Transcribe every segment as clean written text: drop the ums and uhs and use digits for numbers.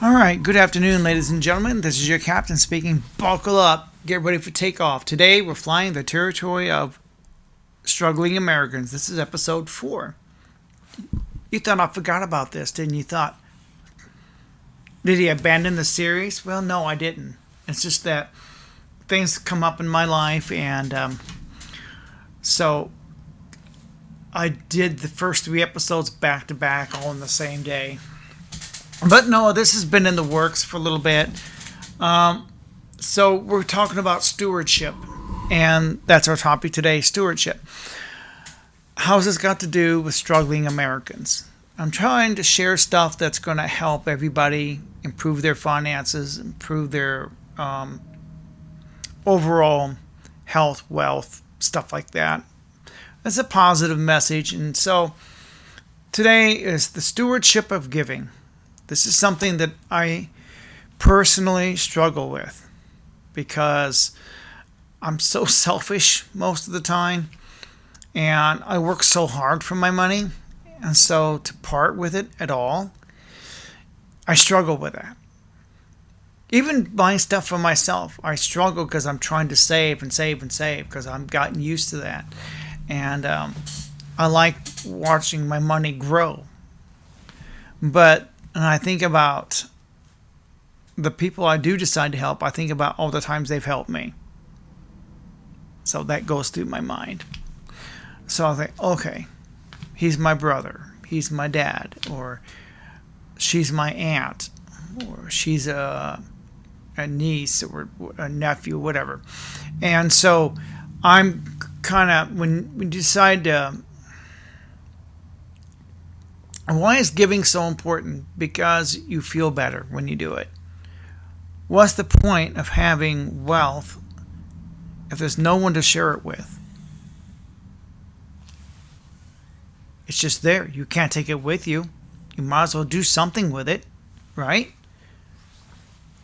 All right, good afternoon, ladies and gentlemen. This is your captain speaking. Buckle up, get ready for takeoff. Today, we're flying the territory of struggling Americans. This is episode 4. You thought I forgot about this, didn't you? Thought, did he abandon the series? Well, no, I didn't. It's just that things come up in my life, and so I did the first 3 episodes back to back, all in the same day. But no, this has been in the works for a little bit. So we're talking about stewardship, and that's our topic today, stewardship. How's this got to do with struggling Americans? I'm trying to share stuff that's going to help everybody improve their finances, improve their overall health, wealth, stuff like that. It's a positive message. And so today is the stewardship of giving. This is something that I personally struggle with because I'm so selfish most of the time, and I work so hard for my money, and so to part with it at all, I struggle with that. Even buying stuff for myself, I struggle because I'm trying to save and save and save because I've gotten used to that. And I like watching my money grow. But and I think about the people I do decide to help, I think about all the times they've helped me. So that goes through my mind. So I think, okay, he's my brother, he's my dad, or she's my aunt, or she's a niece or a nephew, whatever. And so I'm kind of, when we decide to, why is giving so important? Because you feel better when you do it. What's the point of having wealth if there's no one to share it with? It's just there. You can't take it with you. You might as well do something with it, right?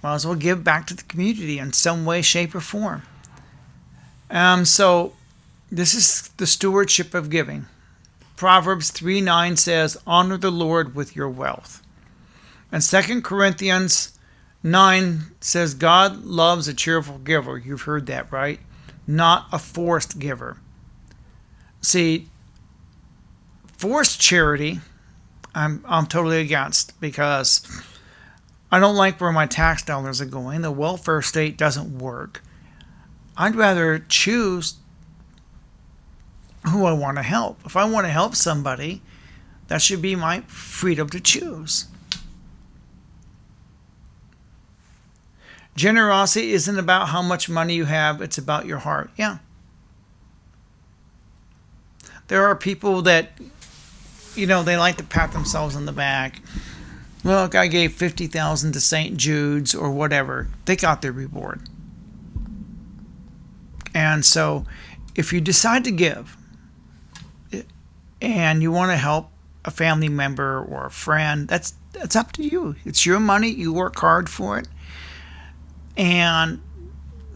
Might as well give back to the community in some way, shape, or form. So this is the stewardship of giving. Proverbs 3:9 says, honor the Lord with your wealth. And 2 Corinthians 9 says, God loves a cheerful giver. You've heard that, right? Not a forced giver. See, forced charity, I'm totally against, because I don't like where my tax dollars are going. The welfare state doesn't work. I'd rather choose who I want to help. If I want to help somebody, that should be my freedom to choose. Generosity isn't about how much money you have, it's about your heart. Yeah. There are people that, they like to pat themselves on the back. Look, I gave $50,000 to St. Jude's or whatever. They got their reward. And so if you decide to give, and you want to help a family member or a friend, that's up to you. It's your money. You work hard for it. And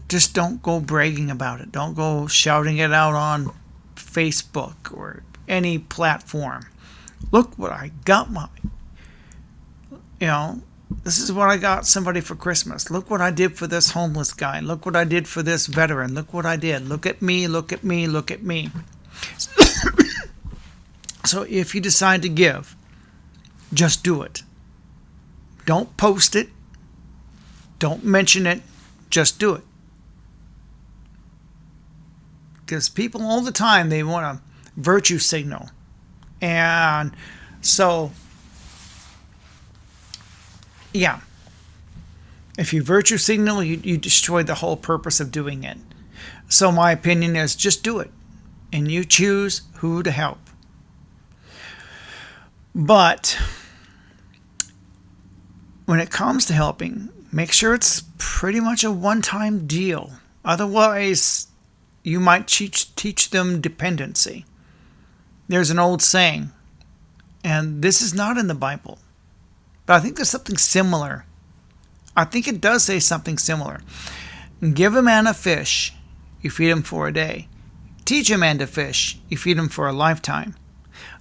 just don't go bragging about it. Don't go shouting it out on Facebook or any platform. Look what I got this is what I got somebody for Christmas. Look what I did for this homeless guy. Look what I did for this veteran. Look what I did. Look at me, look at me, look at me. So if you decide to give, just do it. Don't post it. Don't mention it. Just do it. Because people all the time, they want a virtue signal. And so, yeah. If you virtue signal, you destroy the whole purpose of doing it. So my opinion is just do it. And you choose who to help. But when it comes to helping, make sure it's pretty much a one-time deal. Otherwise, you might teach them dependency. There's an old saying, and this is not in the Bible, but I think there's something similar. I think it does say something similar. Give a man a fish, you feed him for a day. Teach a man to fish, you feed him for a lifetime.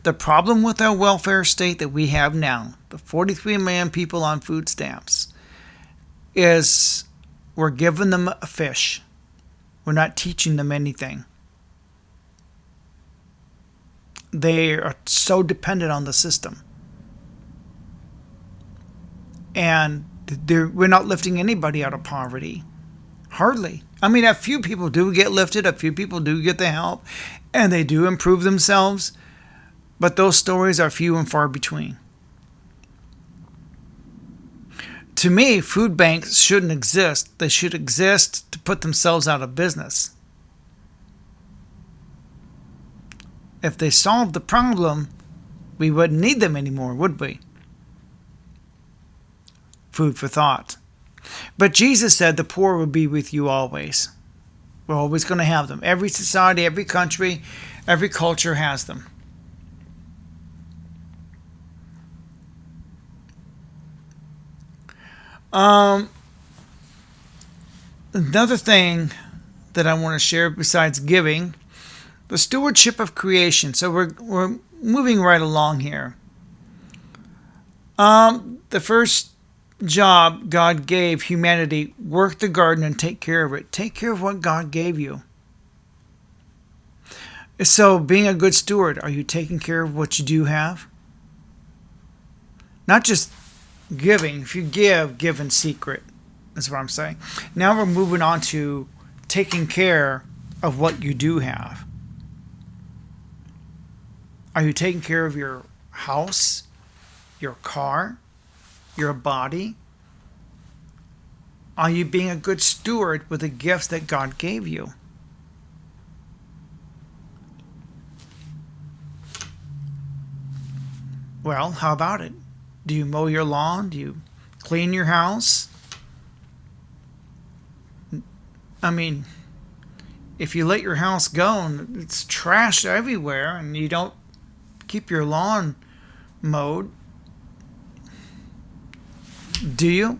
The problem with our welfare state that we have now, the 43 million people on food stamps, is we're giving them a fish. We're not teaching them anything. They are so dependent on the system. And we're not lifting anybody out of poverty. Hardly. I mean, a few people do get lifted, a few people do get the help, and they do improve themselves, but those stories are few and far between. To me, food banks shouldn't exist. They should exist to put themselves out of business. If they solved the problem, we wouldn't need them anymore, would we? Food for thought. But Jesus said the poor will be with you always. We're always going to have them. Every society, every country, every culture has them. Another thing that I want to share besides giving, the stewardship of creation. So we're moving right along here. The first job God gave humanity, work the garden and take care of it. Take care of what God gave you. So being a good steward, are you taking care of what you do have? Not just giving. If you give in secret. That's what I'm saying. Now we're moving on to taking care of what you do have. Are you taking care of your house, your car, your body? Are you being a good steward with the gifts that God gave you? Well, how about it? Do you mow your lawn? Do you clean your house? I mean, if you let your house go and it's trash everywhere and you don't keep your lawn mowed, do you?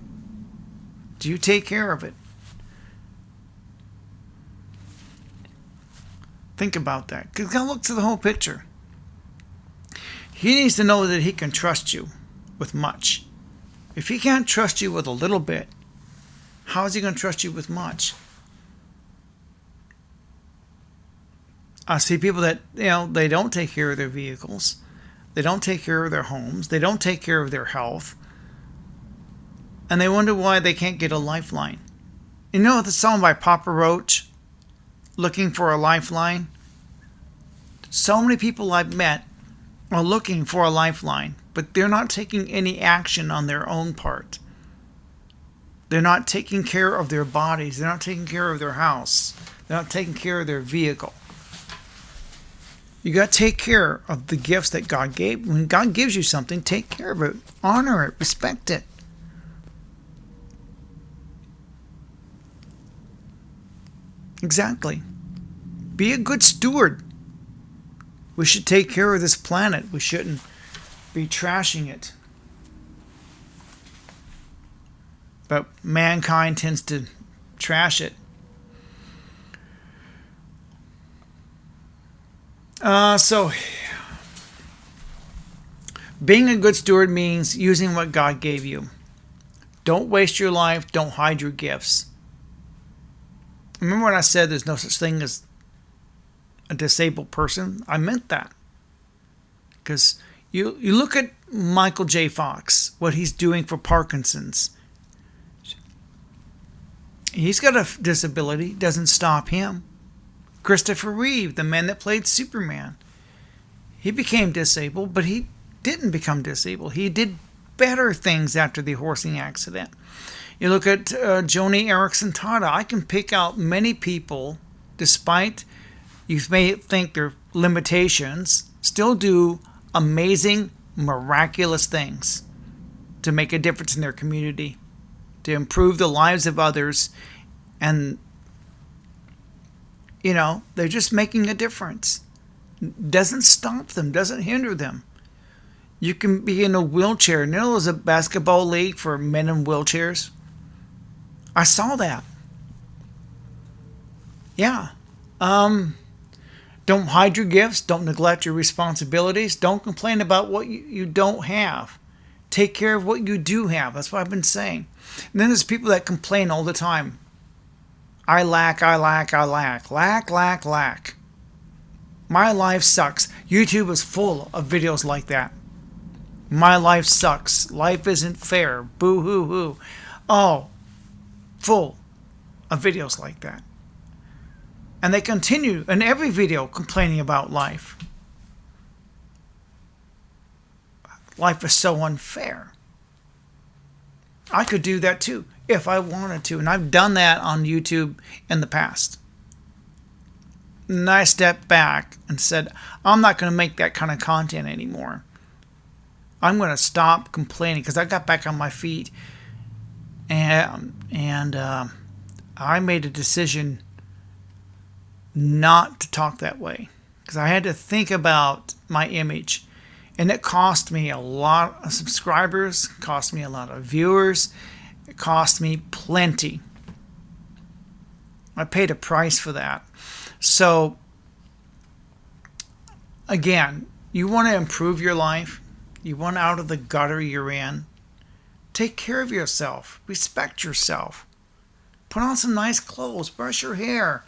Do you take care of it? Think about that. Because God looks at the whole picture. He needs to know that He can trust you with much. If He can't trust you with a little bit, how is He going to trust you with much? I see people that, they don't take care of their vehicles. They don't take care of their homes. They don't take care of their health. And they wonder why they can't get a lifeline. You know the song by Papa Roach, Looking for a Lifeline? So many people I've met are looking for a lifeline, but they're not taking any action on their own part. They're not taking care of their bodies. They're not taking care of their house. They're not taking care of their vehicle. You got to take care of the gifts that God gave. When God gives you something, take care of it. Honor it. Respect it. Exactly. Be a good steward. We should take care of this planet. We shouldn't be trashing it. But mankind tends to trash it. So, being a good steward means using what God gave you. Don't waste your life. Don't hide your gifts. Remember when I said there's no such thing as a disabled person? I meant that. Because you look at Michael J. Fox, what he's doing for Parkinson's. He's got a disability. Doesn't stop him. Christopher Reeve, the man that played Superman. He became disabled, but he didn't become disabled. He did better things after the horsing accident. You look at Joni Eareckson Tada. I can pick out many people, despite you may think their limitations, still do amazing, miraculous things to make a difference in their community, to improve the lives of others, and they're just making a difference. Doesn't stop them, doesn't hinder them. You can be in a wheelchair. There's a basketball league for men in wheelchairs. I saw that. Yeah. Don't hide your gifts. Don't neglect your responsibilities. Don't complain about what you don't have. Take care of what you do have. That's what I've been saying. And then there's people that complain all the time. I lack, I lack, I lack. Lack, lack, lack. My life sucks. YouTube is full of videos like that. My life sucks. Life isn't fair. Boo hoo hoo. Oh, full of videos like that. And they continue in every video complaining about life. Life is so unfair. I could do that too if I wanted to. And I've done that on YouTube in the past. And I stepped back and said, I'm not going to make that kind of content anymore. I'm going to stop complaining because I got back on my feet and I made a decision not to talk that way because I had to think about my image. And it cost me a lot of subscribers, cost me a lot of viewers, it cost me plenty. I paid a price for that. So, again, you want to improve your life, you want out of the gutter you're in, take care of yourself, respect yourself, put on some nice clothes, brush your hair.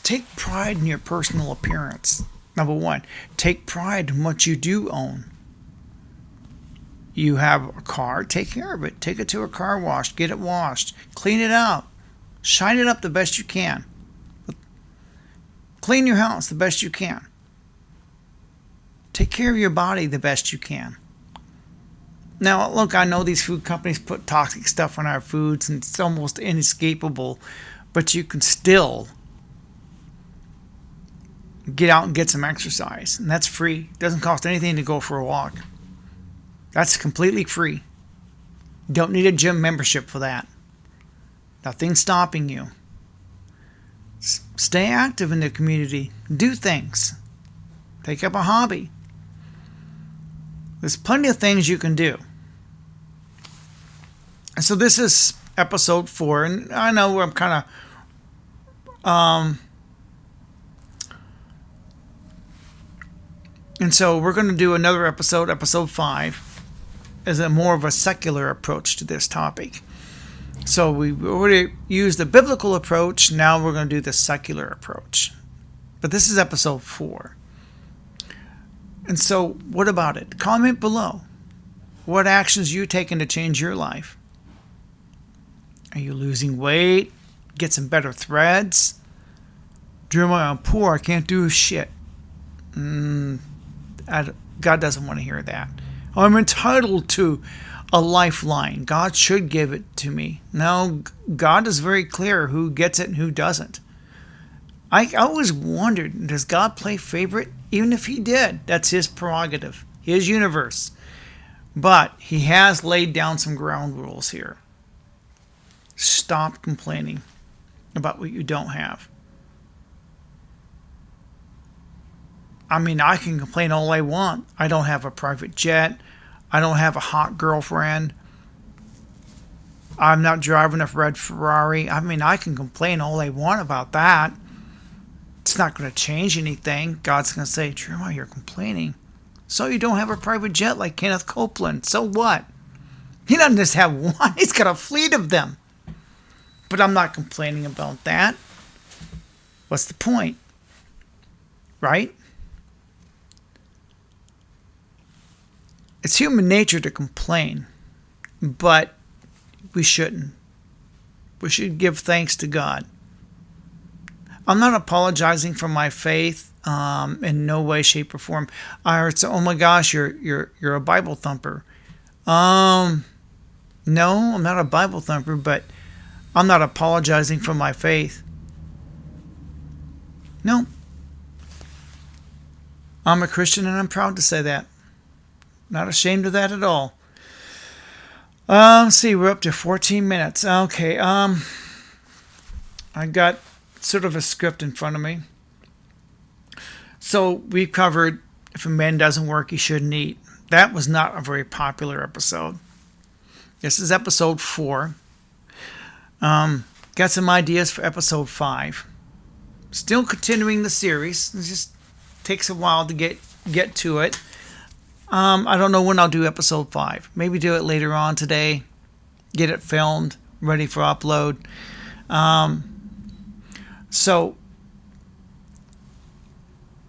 Take pride in your personal appearance. Number one, take pride in what you do own. You have a car, take care of it. Take it to a car wash, get it washed, clean it up, shine it up the best you can. Clean your house the best you can. Take care of your body the best you can. Now, look, I know these food companies put toxic stuff on our foods and it's almost inescapable, but you can still get out and get some exercise, and that's free. It doesn't cost anything to go for a walk. That's completely free. You don't need a gym membership for that. Nothing's stopping you. Stay active in the community. Do things. Take up a hobby. There's plenty of things you can do. And so this is episode 4, and I know I'm kind of and so we're going to do another episode, episode 5, as a more of a secular approach to this topic. So we already used the biblical approach. Now we're going to do the secular approach. But this is episode 4. And so what about it? Comment below. What actions you taking to change your life? Are you losing weight? Get some better threads? Jeremiah, I'm poor. I can't do shit. God doesn't want to hear that. I'm entitled to a lifeline. God should give it to me. No, God is very clear who gets it and who doesn't. I always wondered, does God play favorite? Even if he did, that's his prerogative, his universe. But he has laid down some ground rules here. Stop complaining about what you don't have. I mean, I can complain all I want. I don't have a private jet. I don't have a hot girlfriend. I'm not driving a red Ferrari. I mean, I can complain all I want about that. It's not going to change anything. God's going to say, Jeremiah, you're complaining. So you don't have a private jet like Kenneth Copeland. So what? He doesn't just have one. He's got a fleet of them. But I'm not complaining about that. What's the point? Right? It's human nature to complain, but we shouldn't. We should give thanks to God. I'm not apologizing for my faith in no way, shape, or form. I heard say, "Oh my gosh, you're a Bible thumper." No, I'm not a Bible thumper, but I'm not apologizing for my faith. No, I'm a Christian, and I'm proud to say that. Not ashamed of that at all. Let's see, we're up to 14 minutes. Okay, I got sort of a script in front of me. So we covered if a man doesn't work, he shouldn't eat. That was not a very popular episode. This is episode 4. Got some ideas for episode 5. Still continuing the series. It just takes a while to get to it. I don't know when I'll do episode 5. Maybe do it later on today. Get it filmed, ready for upload. So,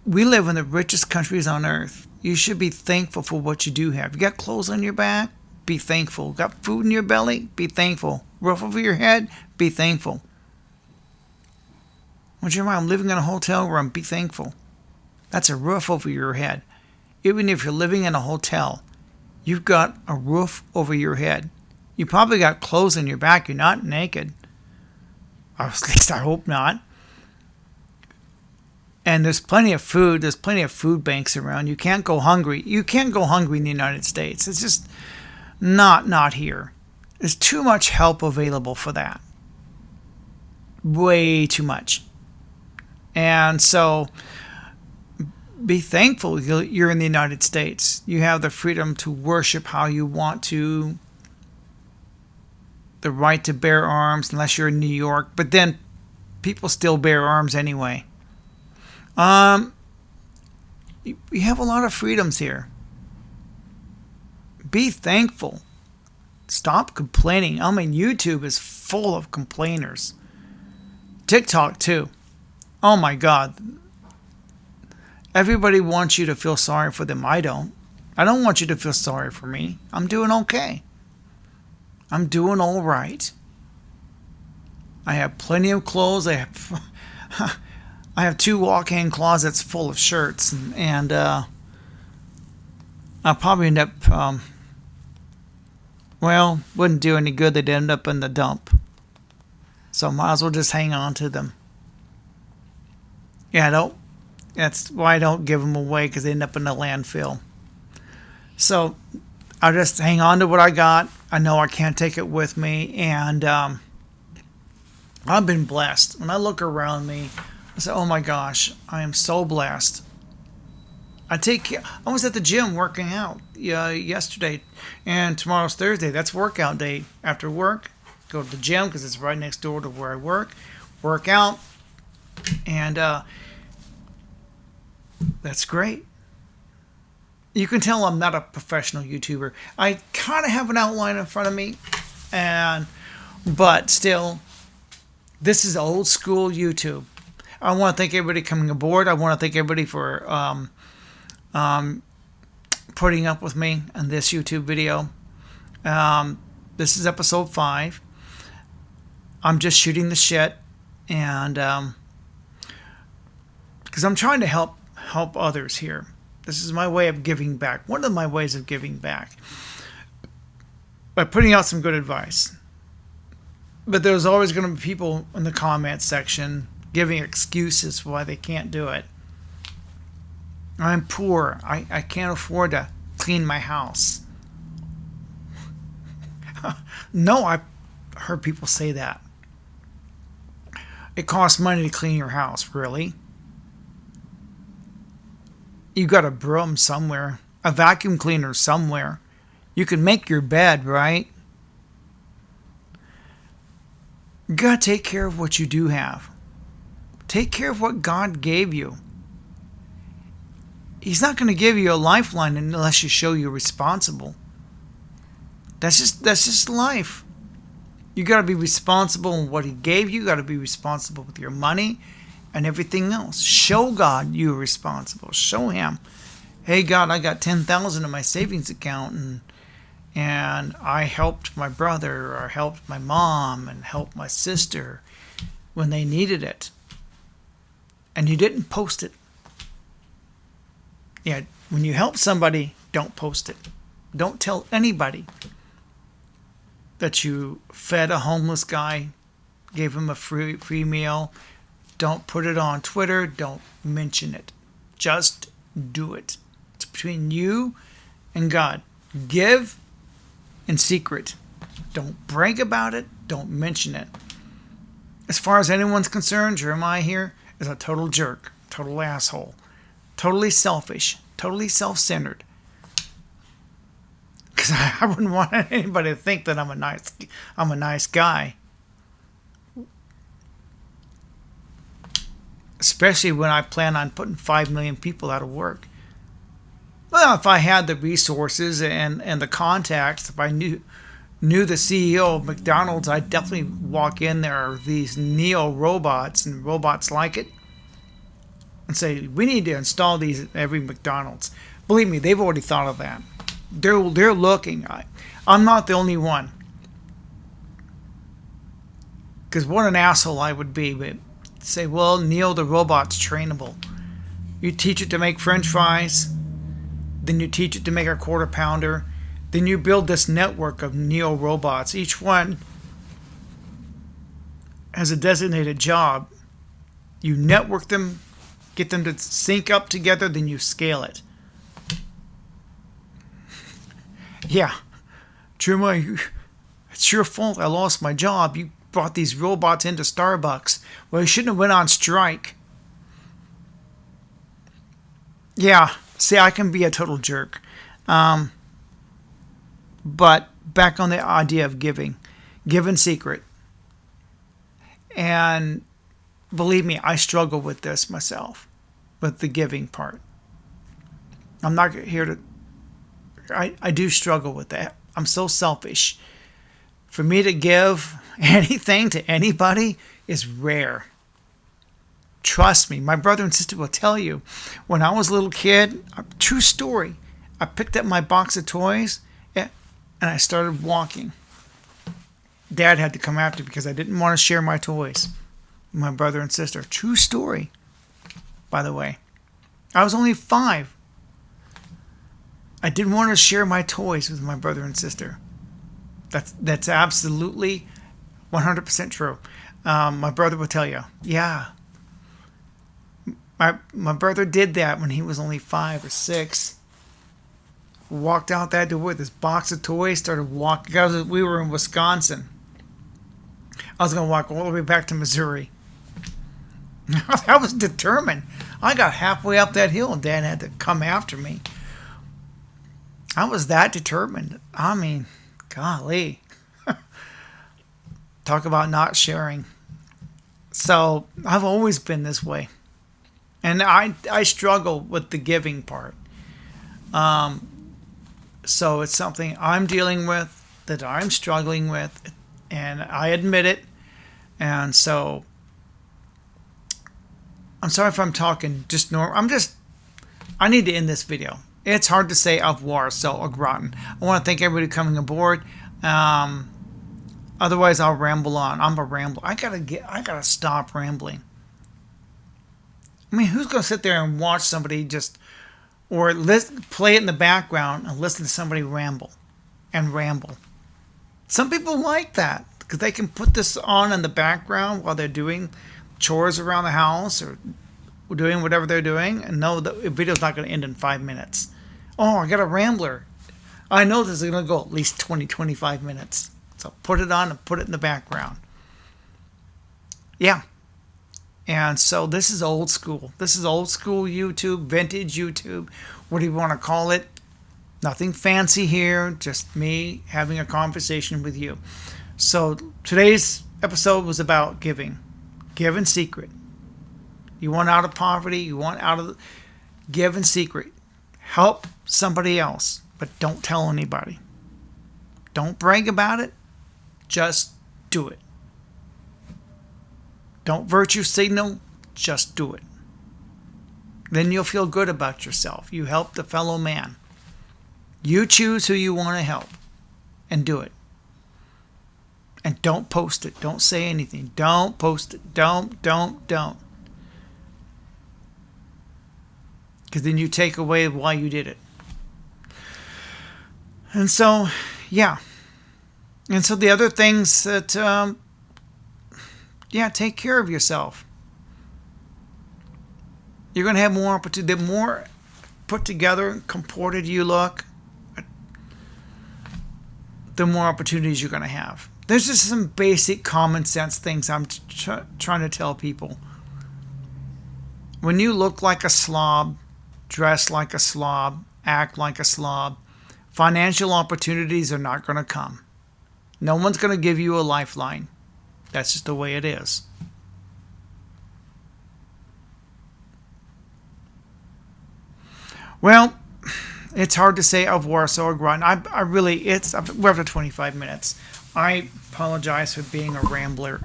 we live in the richest countries on earth. You should be thankful for what you do have. You got clothes on your back? Be thankful. Got food in your belly? Be thankful. Roof over your head? Be thankful. What's your mind? I'm living in a hotel room. Be thankful. That's a roof over your head. Even if you're living in a hotel, you've got a roof over your head. You probably got clothes on your back. You're not naked. Or at least I hope not. And there's plenty of food. There's plenty of food banks around. You can't go hungry. You can't go hungry in the United States. It's just not here. There's too much help available for that. Way too much. And so be thankful you're in the United States. You have the freedom to worship how you want to. The right to bear arms, unless you're in New York. But then people still bear arms anyway. You have a lot of freedoms here. Be thankful. Stop complaining. I mean, YouTube is full of complainers. TikTok too. Oh my God. Everybody wants you to feel sorry for them. I don't. I don't want you to feel sorry for me. I'm doing okay. I'm doing all right. I have plenty of clothes. I have 2 walk-in closets full of shirts, and I'll probably end up, wouldn't do any good. They'd end up in the dump. So might as well just hang on to them. Yeah, that's why I don't give them away, because they end up in the landfill. So I'll just hang on to what I got. I know I can't take it with me, and I've been blessed. When I look around me, I say, oh my gosh, I am so blessed. I was at the gym working out yesterday, and tomorrow's Thursday. That's workout day. After work, go to the gym because it's right next door to where I work out, and that's great. You can tell I'm not a professional YouTuber. I kind of have an outline in front of me, but still, this is old school YouTube. I want to thank everybody coming aboard. I want to thank everybody for putting up with me on this YouTube video. This is episode 5. I'm just shooting the shit, and because I'm trying to help others here. This is my way of giving back. One of my ways of giving back, by putting out some good advice. But there's always going to be people in the comment section giving excuses for why they can't do it. I'm poor. I can't afford to clean my house. No, I've heard people say that. It costs money to clean your house, really? You got a broom somewhere, a vacuum cleaner somewhere. You can make your bed, right? You got to take care of what you do have. Take care of what God gave you. He's not going to give you a lifeline unless you show you're responsible. That's just life. You got to be responsible in what He gave you. You got to be responsible with your money and everything else. Show God you're responsible. Show Him, hey God, I got $10,000 in my savings account, and I helped my brother, or helped my mom, and helped my sister when they needed it. And you didn't post it. Yeah, when you help somebody, don't post it. Don't tell anybody that you fed a homeless guy, gave him a free meal. Don't put it on Twitter. Don't mention it. Just do it. It's between you and God. Give in secret. Don't brag about it. Don't mention it. As far as anyone's concerned, Jeremiah here is a total jerk, total asshole, totally selfish, totally self-centered. Because I wouldn't want anybody to think that I'm a nice guy. especially when I plan on putting 5 million people out of work. Well, if I had the resources and the contacts, if I knew the CEO of McDonald's, I'd definitely walk in there, these Neo robots and robots like it, and say, we need to install these at every McDonald's. Believe me, they've already thought of that. They're looking. I'm not the only one. Because what an asshole I would be. But say, well, Neo the robot's trainable. You teach it to make French fries. Then you teach it to make a quarter pounder. Then you build this network of Neo robots. Each one has a designated job. You network them, get them to sync up together, then you scale it. Yeah, Truma, it's your fault I lost my job. You brought these robots into Starbucks. Well, you shouldn't have went on strike. Yeah, see, I can be a total jerk. But back on the idea of giving. Give in secret. And believe me, I struggle with this myself. With the giving part. I'm not here to... I do struggle with that. I'm so selfish. For me to give anything to anybody is rare. Trust me, my brother and sister will tell you. When I was a little kid, true story, I picked up my box of toys and I started walking. Dad had to come after me because I didn't want to share my toys with my brother and sister. True story, by the way. I was only 5. I didn't want to share my toys with my brother and sister. That's absolutely 100% true. My brother will tell you, yeah. My brother did that when he was only 5 or 6. Walked out that door with this box of toys, started walking. Because we were in Wisconsin. I was going to walk all the way back to Missouri. I was determined. I got halfway up that hill and Dad had to come after me. I was that determined. I mean, golly. Talk about not sharing. So I've always been this way. And I struggle with the giving part. So it's something I'm dealing with, that I'm struggling with, and I admit it. And so I'm sorry if I'm talking just normal. I need to end this video. It's hard to say au revoir, so au gratin. I want to thank everybody coming aboard. Otherwise, I'll ramble on. I'm a rambler. I gotta stop rambling. I mean, who's gonna sit there and watch somebody or play it in the background and listen to somebody ramble and ramble? Some people like that because they can put this on in the background while they're doing chores around the house or doing whatever they're doing and know that the video's not going to end in 5 minutes. Oh, I got a rambler. I know this is going to go at least 20-25 minutes. So put it on and put it in the background. Yeah. And so this is old school. This is old school YouTube, vintage YouTube. What do you want to call it? Nothing fancy here. Just me having a conversation with you. So today's episode was about giving. Give in secret. You want out of poverty. You want out of... Give in secret. Help somebody else. But don't tell anybody. Don't brag about it. Just do it. Don't virtue signal. Just do it. Then you'll feel good about yourself. You helped a fellow man. You choose who you want to help. And do it. And don't post it. Don't say anything. Don't post it. Don't. Because then you take away why you did it. And so, yeah. And so the other things that, take care of yourself. You're going to have more opportunity. The more put together, comported you look, the more opportunities you're going to have. There's just some basic common sense things I'm trying to tell people. When you look like a slob, dress like a slob, act like a slob, financial opportunities are not going to come. No one's going to give you a lifeline. That's just the way it is. Well, it's hard to say of Warsaw or Groton. I really, we're up to 25 minutes. I apologize for being a rambler.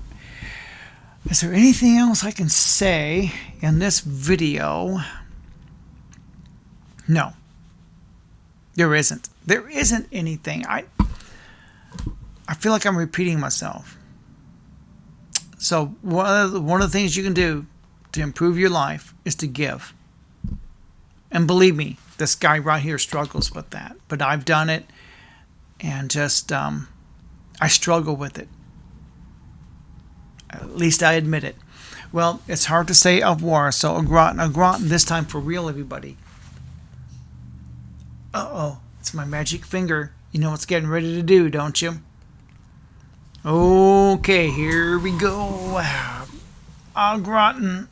Is there anything else I can say in this video? No. There isn't. There isn't anything. I feel like I'm repeating myself. So one of the things you can do to improve your life is to give. And believe me, this guy right here struggles with that. But I've done it, and just I struggle with it. At least I admit it. Well, it's hard to say of Warsaw, a Groton this time for real, everybody. Uh-oh, it's my magic finger. You know what's getting ready to do, don't you? Okay, here we go. Groton.